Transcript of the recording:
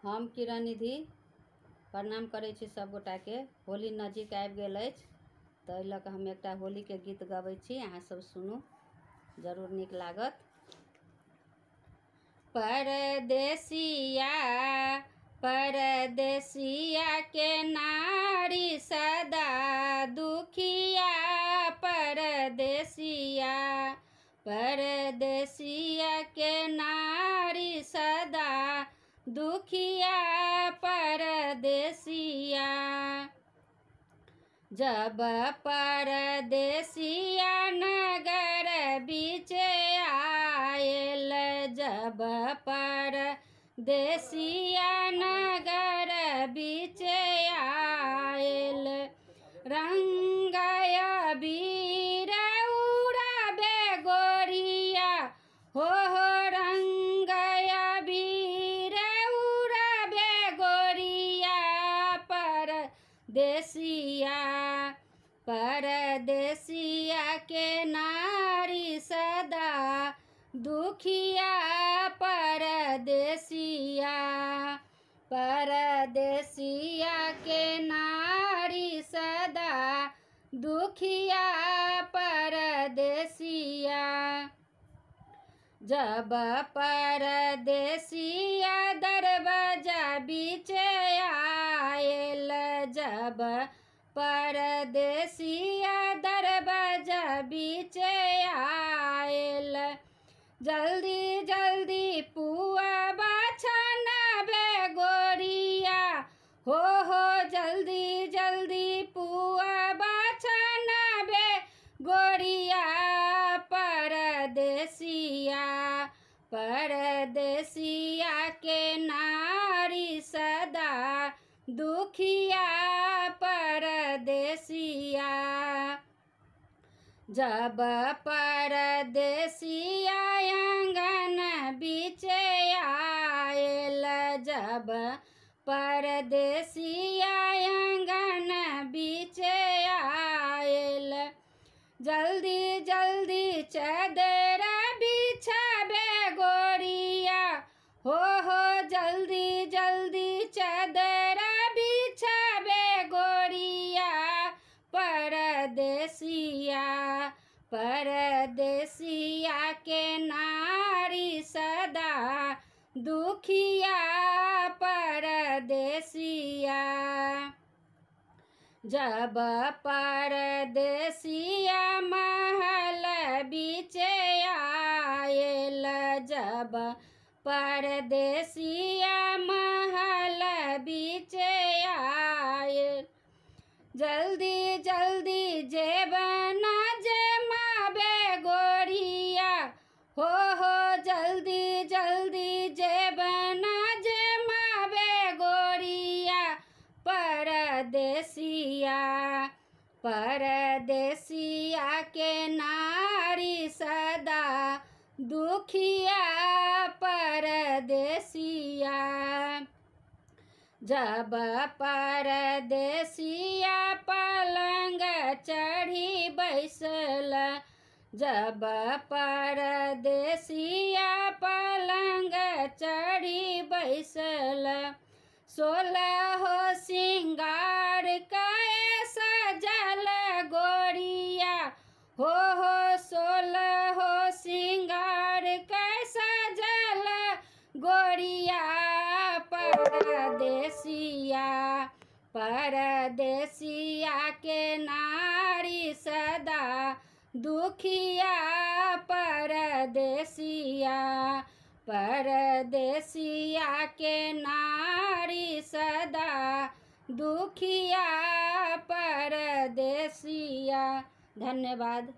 हम किरण निधि प्रणाम करै छी सब गोटा के। होली नजदीक आबि गेल अछि तऽ एहि लऽ कऽ हम एकटा होली के गीत गबै छी, अहाँ सब सुनू, जरूर नीक लागत। परदेसिया परदेसिया के नारी सदा दुखिया, परदेसिया परदेसिया के नारी सदा दुखिया, परदेसिया। जब परदेसिया नगर बीच आयल, जब परदेसिया नगर बीच आयल, रंग अबीर उड़ाबे गोरिया, हो रंग अबीर उड़ाबे गोरिया, परदेसिया परदेसिया के नारी सदा दुखिया, परदेसिया परदेसिया के नारी सदा दुखिया, परदेसिया। जब परदेसिया दरवाजा बीच आयल, जब परदेसिया दरवाजा बीच आयल, जल्दी जल्दी पुआ छानबे गोरिया, हो जल्दी जल्दी पुआ छानबे गोरिया, परदेसिया परदेसिया के नारी सदा दुखिया, परदेसिया। जब परदेसिया आंगन बीच आयल, जब परदेसिया आंगन बीच आयल, जल्दी जल्दी चादर बिछाबे गोरिया, हो जल्दी जल्दी चादर बिछाबे गोरिया, परदेसिया परदेसिया के नारी सदा दुखिया, परदेसिया। जब परदेसिया महल बीच आयल, जब परदेसिया महल बीच आयल, जल्दी जल्दी जेबना जमाबे गोरिया, हो जल्दी जल्दी जेबना जमाबे गोरिया, परदेसिया परदेसिया के नारी सदा दुखिया, परदेसिया। जब परदेसिया पलंग चढ़ी बैसल, जब परदेसिया पलंग चढ़ी बैसल, 16 सिंगार के सजल गोरिया, हो 16 सिंगार के सजल गोरिया, परदेसिया परदेसिया के नारी सदा दुखिया, परदेसिया परदेसिया के नारी सदा दुखिया, परदेसिया। धन्यवाद।